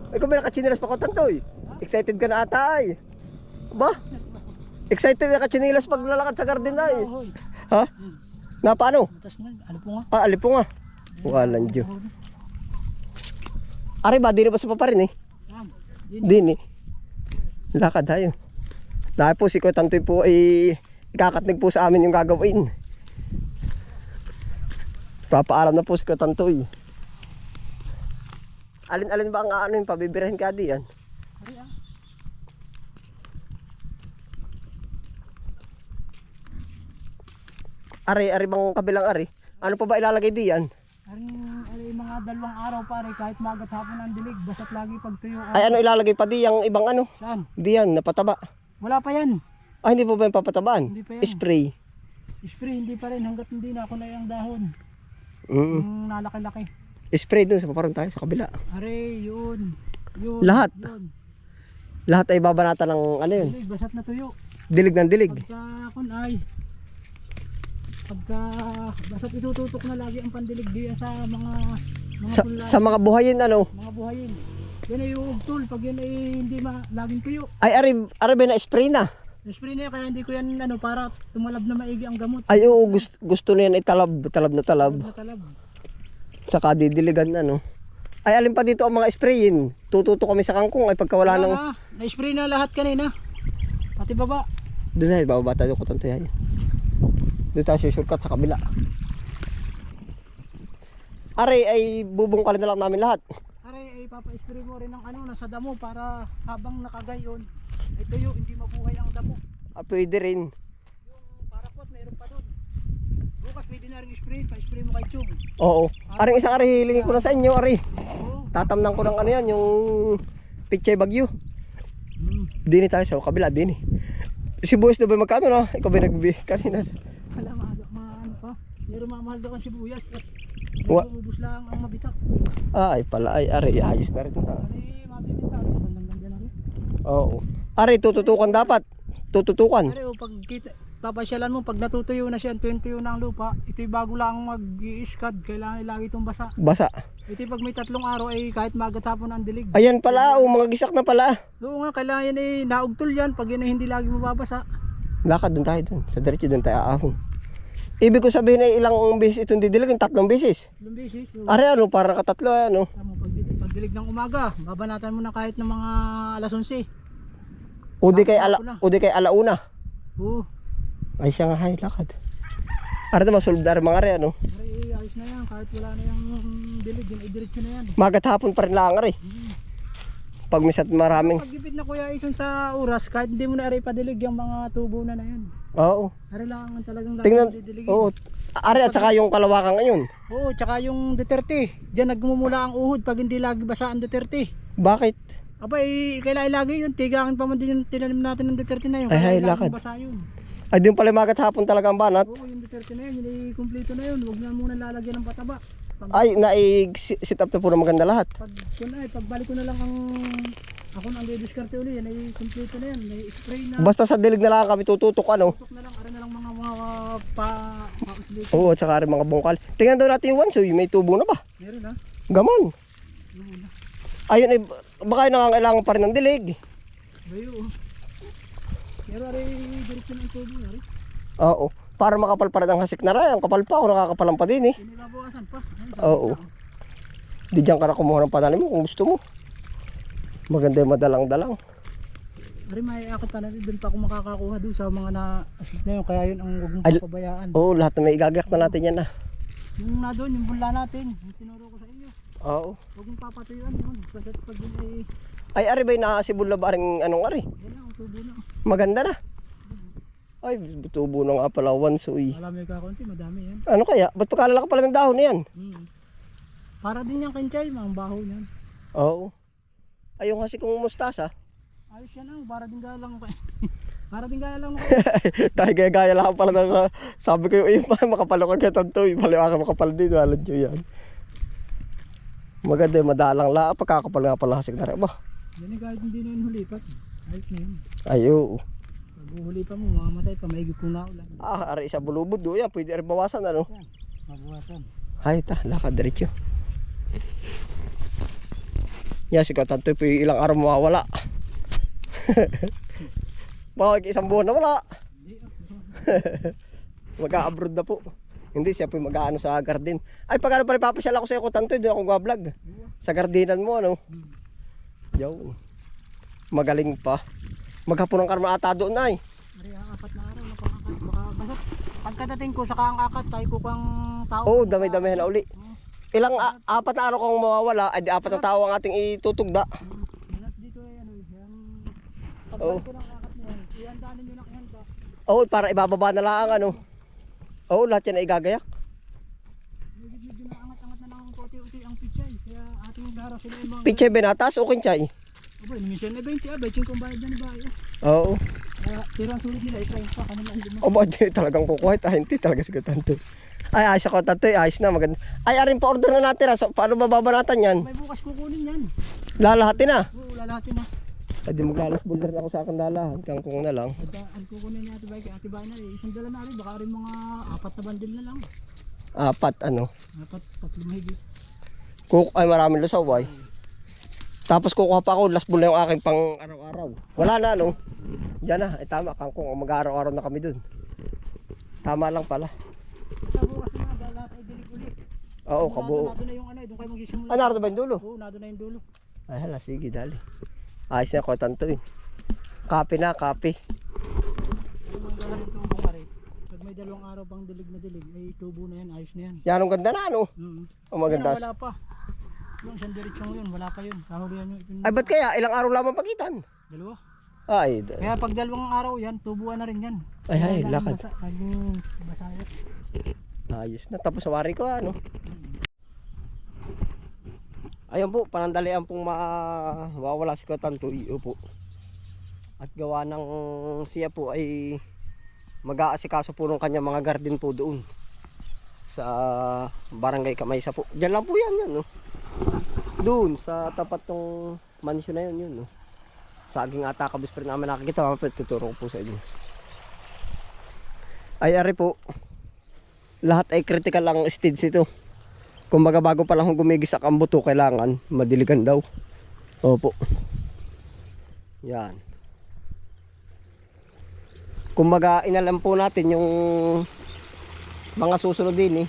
Ay, kung may nakatsinilas pa ko tantoy. Excited ka na ata ay. Ba? Excited na katsinilas pag lalakad sa garden ay. Ha? Na paano? Ah, alipo nga. Walang Diyo. Ari ba, di na ba sa pa rin eh? Din eh. Lakad tayo. Dahil po si Kuya Tantoy po ay ikakatnig po sa amin yung gagawin. Papaalam na po si Kuya Tantoy. Alin-alin ba ang ano yung pabibirahin ka diyan? Ari bang kabilang ari? Ano pa ba ilalagay diyan? Ari mga 2 araw pare kahit magat hapon ang dilig basta't lagi pagtuyo. Ay ano ilalagay pa diyang ibang ano? Saan? Diyan napataba. Wala pa yan. Ah hindi po ba yung papatabaan? Hindi pa yan. Spray. Spray hindi pa rin hanggat hindi na ako na yung dahon. Mm. Nalaki-laki. Spray dun sa paparon tayo sa kabila. Are yun. Lahat? Yun. Lahat ay babanata ng ano yun? Dilig, basta't natuyo. Dilig ng dilig. Basta't itututok na lagi ang pandilig diyan sa mga Sa mga buhayin ano? mga buhayin. Yan ay yung tool pag yan ay hindi laging tuyo. Ay ari ba na spray na? Spray na yan, kaya hindi ko yan para tumalab na maigi ang gamot. Ay oo gusto na yan ay talab na talab. Talab. Saka didiligan ano. Ay alin pa dito ang mga sprayin. Tututo kami sa kangkong ay pagkawala ng Na-spray na lahat kanina. Pati baba. doon ay bababa tayo ko tanto yan. Doon tayo shortcut sa kabila. Ari ay bubungkalin na lang namin lahat. Are ay papa-spray mo rin ng nasa damo para habang nakagayon ay tuyo, hindi mabuhay ang damo. Ah, pwede rin. Yung parapot meron pa doon. Bukas pwede na rin spray, pa-spray mo kay Chong. Oo. Aring isang ari hilingin ko na sa inyo ari. Oo. Tatamnan ko ng ano yan yung Pichay Bagyo. Dini tayo sa kabila dini. Si Boys na ba magkano na? Ikaw ba nagbi kanina? Wala maano pa. Meron mamahal daw ang sibuyas. Wa- Ubus lang ang mabitak. Ay pala ay ari ayos na rin. Ari mabibinta. Bandang dyan na rin. Oo. Ari tututukan dapat. Tututukan. Ari pag papasyalan mo pag natutuyo na siya, 20 na ang lupa, ito'y bago lang mag-i-iskad, kailangan lagi itong basa. Basa. Ito'y pag may 3 araw ay kahit magatapon ang dilig. Ayan pala mga gisak na pala. Oo nga, kailangan yan ay naugtol yan pag yan ay hindi lagi mababasa. Lakad dun tayo dun. Sa diretso dun tayo aahon. Ibig ko sabihin ay ilang beses itong didiligin? 3 beses. 3 beses. So, Ari ano para katatlo ano. pag dilig ng umaga, babanatan mo na kahit ng mga alas 11. O di kay alauna. Oo. Ay siya nga hay lakad. Ari naman sulod na rin mga ari ano. Ari, ayos na yan. Kahit wala na yung dilig, yun ay diretso na yan. Magat hapon pa rin lang ari. Pag misat maraming. Pag-ipit na kuya Ison sa oras, kahit hindi mo na ari padilig yung mga tubo na yan. Oo. Ari lang ang talagang Tingnan. didiligin. Oo. Ari at saka yung kalawakan ngayon. Oo, tsaka yung Duterte. Diyan nagmumula ang uhod pag hindi lagi basa ang Duterte. Bakit? Abay, kailangan lagi yun. Tigangin pa man din yung tinanim natin ng Duterte na yun. Ay, hay, Kailangan lakad. basa yun. Ay din pala magat hapon talaga ang banat. Oo, yung Duterte na yun. Yun ay kumpleto na yun. Huwag na muna lalagyan ng pataba. Ay sit up na po na maganda lahat. Pagbalik ko na lang ang ako nang didiskarte uli. Yan ay kumpleto na yan. May spray na. Basta sa dilig na lang kami tututok ano. Tutok na lang. Ara na lang mga pa-uslito. Oo, at saka rin mga bungkal. Tingnan daw natin yung wansoy, may tubo na ba? Meron ha. Gaman. Ayun ay baka yung nangangailangan pa rin ng dilig. Bayo. Pero ari diretso na ang tubo na rin. Oo. Para makapal pa rin ang hasik na rin. Ang kapal pa ako nakakapalan pa din eh. Pinibabawasan pa. Oo. Di dyan ka na kumuha ng pananim mo kung gusto mo. Maganda yung madalang-dalang. Ari may akit pa na rin. Doon pa ako makakakuha doon sa mga na-aslit na yun. Kaya yun ang huwag mong Ay, papabayaan. Oo, lahat na may igagayak na natin yan ah. Yung na doon, yung bunla natin. Yung tinuro ko sa inyo. Oo. Huwag mong papatuyuan yun. Kasi pag yun Ay, ay ari ba yung nakasibol na ba rin anong ari? yan na, ang tubo na. Maganda na. Ay, tubo na nga pala wansoy. Alam mo yung kakunti, madami yan. Ano kaya? Ba't pagkalalaki pala ng dahon na yan? Para din yung kinchay, mga baho niyan. Oo. Ay, yung hasik kong mustasa. Ayos yan ang, para din gaya lang. Para din gaya lang. Tayo gaya lang pala ng sabi ko yung makapalo ka kaya tanto. Pala ka makapal din. Walang nyo yan. Maganda yung madalang la. Pagkakapal nga pala hasik na rin ba? Yan eh, kahit hindi na yun hulipat. Ayos na yun. Ay, oo. Pag uhuli pa mo, mamamatay pa, maigit kung naulan. Ah, ari isa bulubod do yan. Pwede rin bawasan ano. Yan, mabuhasan. Ay, ta. Lakad diretso. Yan, si Katantoy po yung ilang araw mawawala. Bakit isang buwan na wala? Mag-a-abroad na po. Hindi, siya po yung mag-aano sa garden. Ay, pag ano pa rin papasyal ako sa iyo, Katantoy, doon ako ga-vlog. Sa gardenan mo, ano? Yaw. Magaling pa. Maghapon ng karma ata doon ay. Ari, apat na araw, napakakat. Baka basot. Pagkadating ko, saka ang akat, tayo ko kang tao. Oo, dami-dami na uli. Ilang apat na araw kang mawawala, ay di apat na tao ang ating itutugda. Lahat dito ay ano, yan. Oo. Pagbalik ko ng akat niyan, ihanda ninyo na ihanda. Oo, para ibababa na lang ang ano. Oo, lahat yan ay igagayak. Medyo na angat-angat na ng konti-unti ang pichay. Kaya ating dara sila yung mga... Piche benatas o kinchay? Aba, minsan na 20, 20 kung bayad dyan ba yun. Oo. Kaya tira ang sulit nila, i-try pa kanila ang lima. O ba, di talagang kukuha. Hindi talaga si Katantoy. Ay, ayos ako Katantoy. Ayos na, maganda. Ay, arin pa order na natin. So, paano bababanatan yan? May bukas kukunin yan. Lalahatin na. Oo, lalahatin na. Ay, di maglalas boulder na ako sa akin lalahan. Kangkong na lang. Ang kukunin ni Ate Bay kay Ate Bay na isang dala na rin. Baka rin mga 4 na bandil na lang. Apat, ano. 4, 3 mahigit. Ay, maraming lusaw ay. Tapos kukuha pa ako, last bull na yung aking pang araw-araw. Wala na, no? Yan na, ay tama, kangkong, mag-araw-araw na kami dun. Tama lang pala. Sa bukas na nga, lahat ay dilig ulit. Oo, kabuo. Nado na yung ano, doon kayo magsisimula. Ah, naroon ba yung dulo? Oo, nado na yung dulo. Ay, hala, sige, dali. Ayos na, Katantoy. Kape na, kape. Yung mga dala ng tubong ka rin. Pag may 2 araw pang dilig na dilig, ay tubo na yan, ayos na yan. Yan, ang ganda na, no? Ang maganda. Wala pa. Yung isang diretsyon yun, wala pa yun. Kahulihan yun. Ay, ba't kaya? Ilang araw lamang pagitan? 2. Ay, Kaya pag 2 araw yan, tubuan na rin yan. ay, lakad. Laging basayot. Ayos na. Tapos sawari ko, ano? Ayun po, panandalian pong mawawala si Katantoy. Opo. At gawa ng siya po ay mag-aasikaso po ng kanya mga garden po doon. Sa barangay Kamaysa po. Diyan lang po yan, no? Doon, sa tapat ng mansyon na yun, no? Saging ata kabis pa rin namin nakikita. Mamapit, tuturo ko po sa inyo. Ay, ari po. Lahat ay critical ang stage ito. Kumbaga bago pa lang gumigis sa kambuto, kailangan madiligan daw. Opo. Yan. Kumbaga inalam po natin yung mga susunod din eh.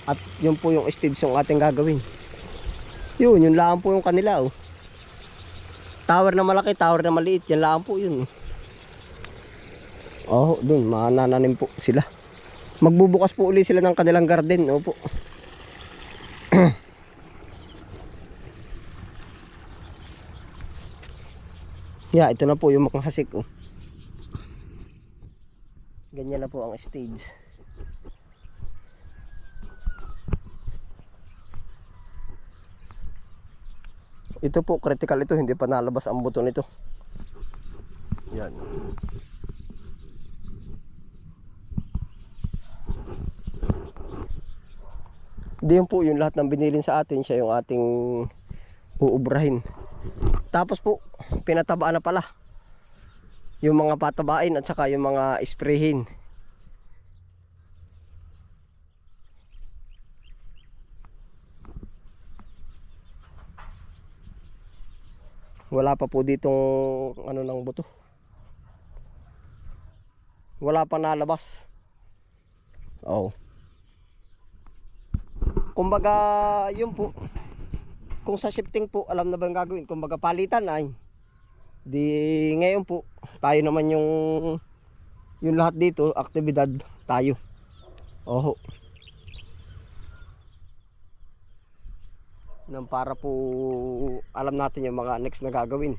At yun po yung stage yung ating gagawin. Yun lang po yung kanila oh. Tower na malaki, tower na maliit, yan lang po yun. Oh, dun manananim po sila. Magbubukas po uli sila ng kanilang garden, opo. Yeah, ito na po yung mga hasik oh. Ganyan na po ang stage. Ito po, critical ito, hindi pa nalabas ang buto nito. Yan. Di yun po, yung lahat ng binilin sa atin, siya yung ating uubrahin. Tapos po, pinatabaan na pala. Yung mga patabain at saka yung mga sprayhin. Wala pa po ditong ano ng buto. Wala pa nalabas. Oh. Kumbaga, yun po. Kung sa shifting po, alam na ba yung gagawin? Kumbaga palitan ay. Di ngayon po, tayo naman yung lahat dito, aktibidad tayo. Oho. Nang para po alam natin yung mga next na gagawin.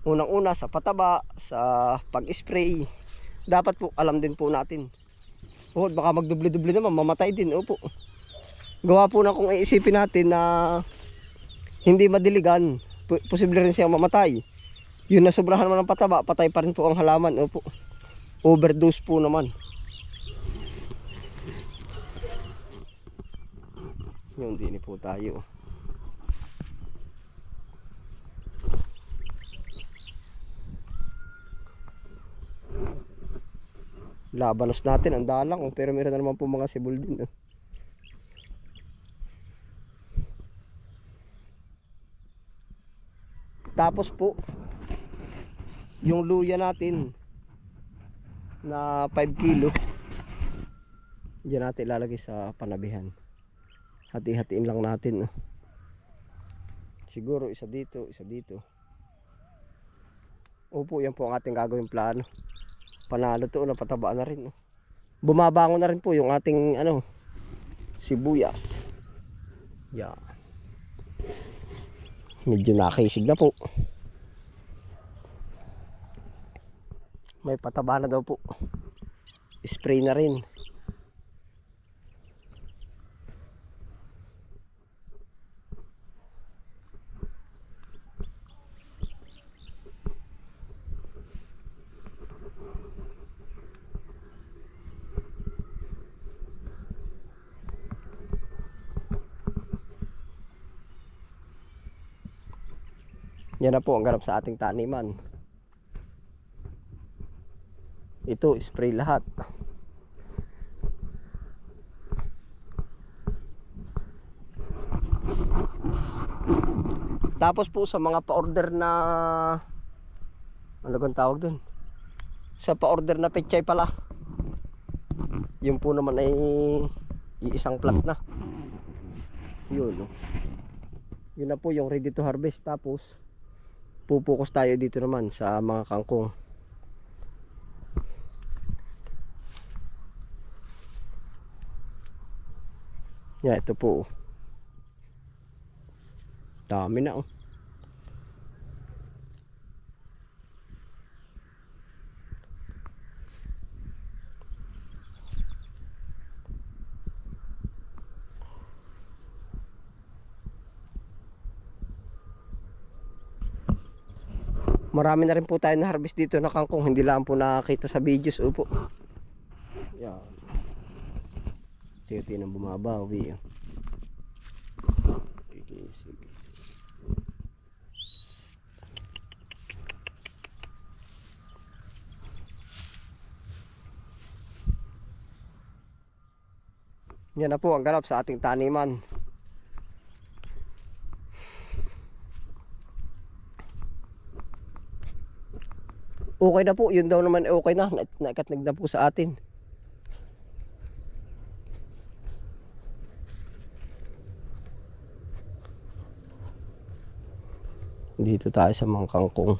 Unang-una sa pataba, sa pag-spray. Dapat po alam din po natin. Oh, baka magdubli-dubli naman, mamatay din. Opo. Gawa po na kung iisipin natin na hindi madiligan, posible rin siyang mamatay. Yun na sobrahan naman ng pataba, patay pa rin po ang halaman. Opo. Overdose po naman. Yun din po tayo. Labanos natin ang dalang, pero meron na naman po mga sibol din. Tapos po, yung luya natin na 5 kilo, diyan natin ilalagay sa panabihan. Hati-hatiin lang natin. Siguro isa dito, isa dito. Opo, yan po ang ating gagawing plano. Panalo to, napatabaan na rin. Bumabango na rin po yung ating sibuyas. Yan. Medyo nakisig na po. May pataba na daw po. Spray na rin. Yan na po ang ganap sa ating taniman. Ito, spray lahat. Tapos po sa mga pa-order na ano bang tawag dun? Sa pa-order na pechay pala. Yun po naman ay iisang plat na. Yun. Yun na po yung ready to harvest. Tapos pupukus tayo dito naman sa mga kangkong. Yan, ito po. Dami na Marami na rin po tayo na harvest dito na kangkong, hindi lang po nakakita sa videos. Opo. Yan. Titi nang bumabawi. Okay, sige. Yan na po ang ganap sa ating taniman. Okay na po, yun daw naman okay na, naikatnig na po sa atin. Dito tayo sa mga kangkong.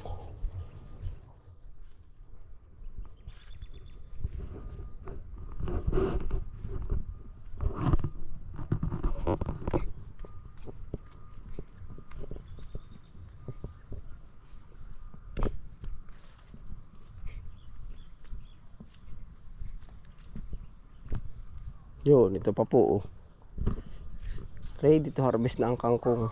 Yun, ito pa po. Ready to harvest na ang kangkong.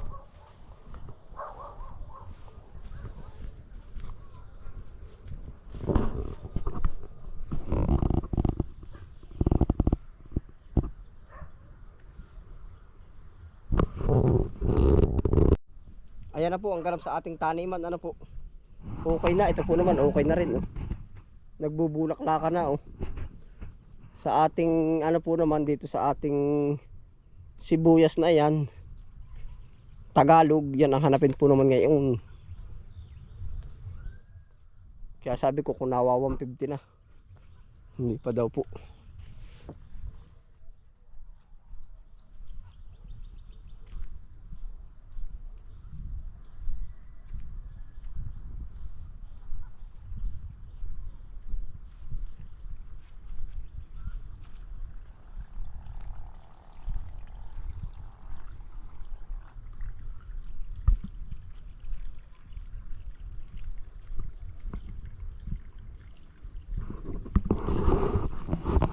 Ayan na po ang ganap sa ating taniman. Ano po? Okay na, ito po naman okay na rin. Nagbubulaklaka na sa ating po naman dito sa ating sibuyas na yan, Tagalog, yan ang hanapin po naman ngayon. Kaya sabi ko kung nawa 150 na, hindi pa daw po.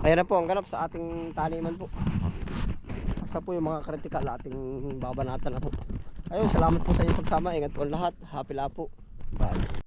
Ayan na po ang ganap sa ating taniman po. Basta po yung mga kritikal ating babanatan na po. Ayun, salamat po sa inyong pagsama. Ingat po ang lahat. Happy la po. Bye.